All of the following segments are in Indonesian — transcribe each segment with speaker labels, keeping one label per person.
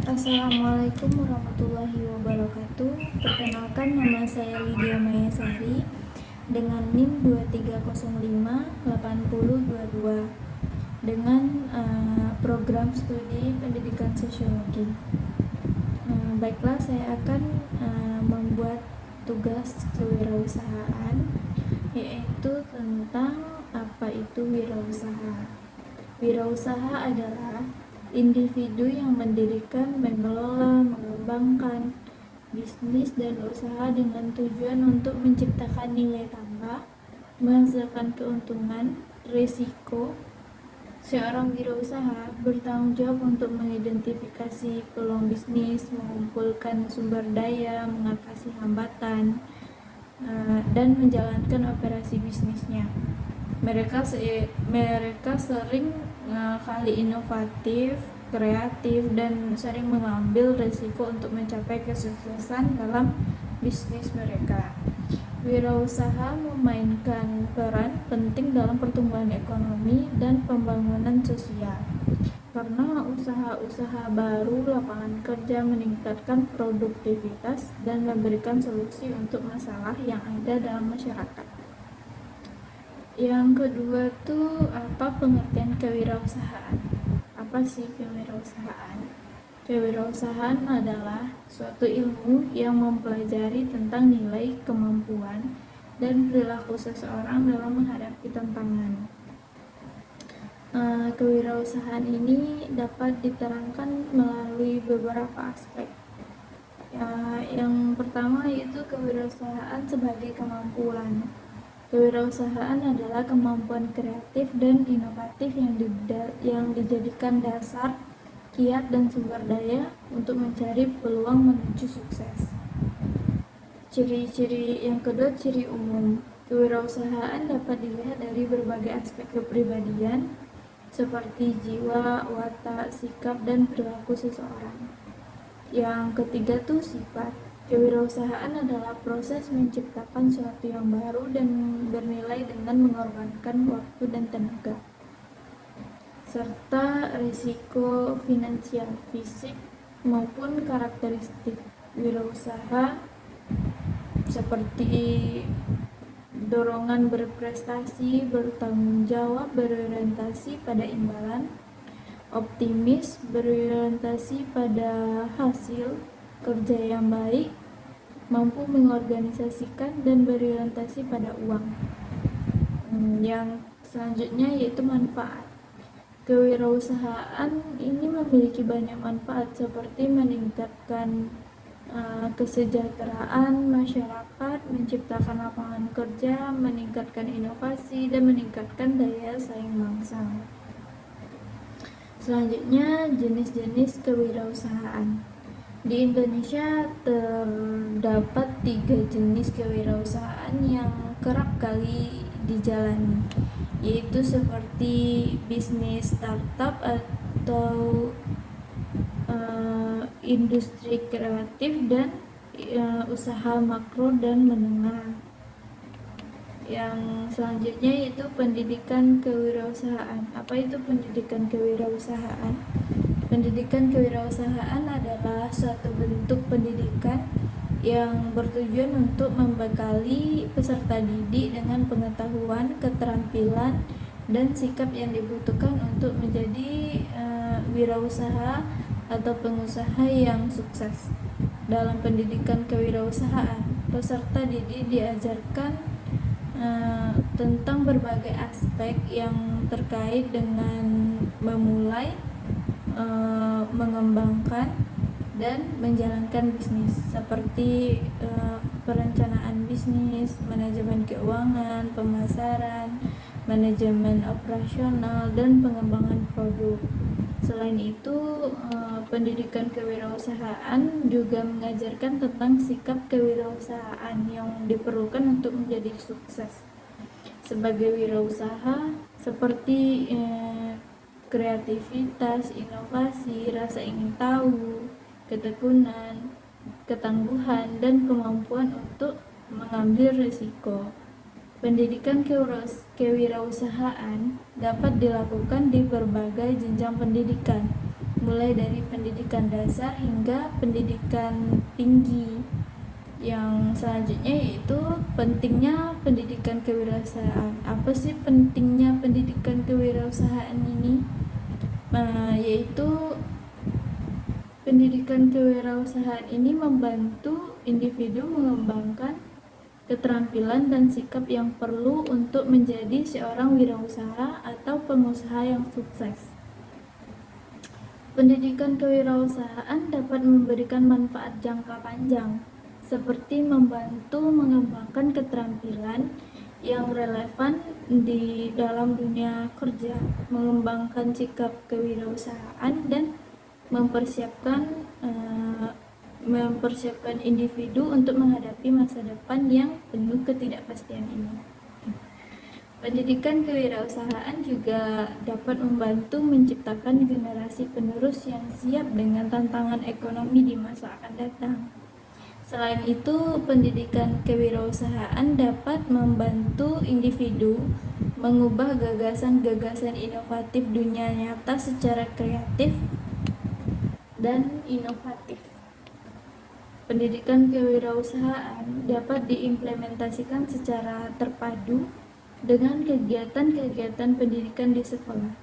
Speaker 1: Assalamualaikum warahmatullahi wabarakatuh. Perkenalkan, nama saya Lydia Mayasari dengan NIM 23058022 dengan program studi pendidikan sosiologi. Baiklah, saya akan membuat tugas kewirausahaan, yaitu tentang apa itu wirausaha. Wirausaha adalah individu yang mendirikan, mengelola, mengembangkan bisnis dan usaha dengan tujuan untuk menciptakan nilai tambah, menghasilkan keuntungan. Risiko: seorang wirausaha bertanggung jawab untuk mengidentifikasi peluang bisnis, mengumpulkan sumber daya, mengatasi hambatan, dan menjalankan operasi bisnisnya. Mereka sering kali inovatif, kreatif, dan sering mengambil risiko untuk mencapai kesuksesan dalam bisnis mereka. Wirausaha memainkan peran penting dalam pertumbuhan ekonomi dan pembangunan sosial, karena usaha-usaha baru, lapangan kerja, meningkatkan produktivitas, dan memberikan solusi untuk masalah yang ada dalam masyarakat. Yang kedua tuh, apa pengertian kewirausahaan? Apa sih kewirausahaan? Kewirausahaan adalah suatu ilmu yang mempelajari tentang nilai, kemampuan, dan perilaku seseorang dalam menghadapi tantangan. Kewirausahaan ini dapat diterangkan melalui beberapa aspek. Yang pertama yaitu kewirausahaan sebagai kemampuan. Kewirausahaan adalah kemampuan kreatif dan inovatif yang dijadikan dasar, kiat, dan sumber daya untuk mencari peluang menuju sukses. Ciri-ciri yang kedua, ciri umum. Kewirausahaan dapat dilihat dari berbagai aspek kepribadian seperti jiwa, watak, sikap, dan perilaku seseorang. Yang ketiga tuh sifat. Kewirausahaan adalah proses menciptakan sesuatu yang baru dan bernilai dengan mengorbankan waktu dan tenaga, serta risiko finansial, fisik, maupun karakteristik wirausaha seperti dorongan berprestasi, bertanggung jawab, berorientasi pada imbalan, optimis, berorientasi pada hasil kerja yang baik, mampu mengorganisasikan, dan berorientasi pada uang. Yang selanjutnya yaitu manfaat. Kewirausahaan ini memiliki banyak manfaat seperti meningkatkan kesejahteraan masyarakat, menciptakan lapangan kerja, meningkatkan inovasi, dan meningkatkan daya saing bangsa. Selanjutnya, jenis-jenis kewirausahaan. Di Indonesia terdapat 3 jenis kewirausahaan yang kerap kali dijalani, yaitu seperti bisnis startup atau industri kreatif, dan usaha makro dan menengah. Yang selanjutnya yaitu pendidikan kewirausahaan. Apa itu pendidikan kewirausahaan? Pendidikan kewirausahaan adalah suatu bentuk pendidikan yang bertujuan untuk membekali peserta didik dengan pengetahuan, keterampilan, dan sikap yang dibutuhkan untuk menjadi wirausaha atau pengusaha yang sukses. Dalam pendidikan kewirausahaan, peserta didik diajarkan tentang berbagai aspek yang terkait dengan memulai, mengembangkan, dan menjalankan bisnis seperti perencanaan bisnis, manajemen keuangan, pemasaran, manajemen operasional, dan pengembangan produk. Selain itu, pendidikan kewirausahaan juga mengajarkan tentang sikap kewirausahaan yang diperlukan untuk menjadi sukses sebagai wirausaha, seperti kreativitas, inovasi, rasa ingin tahu, ketekunan, ketangguhan, dan kemampuan untuk mengambil risiko. Pendidikan kewirausahaan dapat dilakukan di berbagai jenjang pendidikan, mulai dari pendidikan dasar hingga pendidikan tinggi. Yang selanjutnya yaitu pentingnya pendidikan kewirausahaan. Apa sih pentingnya pendidikan kewirausahaan ini? Yaitu pendidikan kewirausahaan ini membantu individu mengembangkan keterampilan dan sikap yang perlu untuk menjadi seorang wirausaha atau pengusaha yang sukses. Pendidikan kewirausahaan dapat memberikan manfaat jangka panjang, seperti membantu mengembangkan keterampilan yang relevan di dalam dunia kerja, mengembangkan sikap kewirausahaan, dan mempersiapkan individu untuk menghadapi masa depan yang penuh ketidakpastian ini. Pendidikan kewirausahaan juga dapat membantu menciptakan generasi penerus yang siap dengan tantangan ekonomi di masa akan datang. Selain itu, pendidikan kewirausahaan dapat membantu individu mengubah gagasan-gagasan inovatif dunia nyata secara kreatif dan inovatif. Pendidikan kewirausahaan dapat diimplementasikan secara terpadu dengan kegiatan-kegiatan pendidikan di sekolah.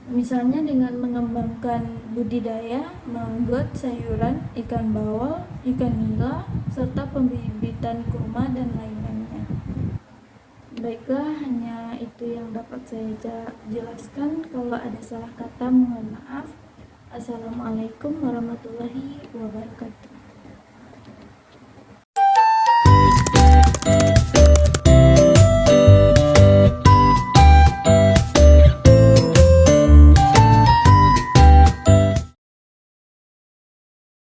Speaker 1: Misalnya dengan mengembangkan budidaya, membuat sayuran, ikan bawal, ikan nila, serta pembibitan kurma dan lain-lainnya. Baiklah, hanya itu yang dapat saya jelaskan. Kalau ada salah kata, mohon maaf. Assalamualaikum warahmatullahi wabarakatuh.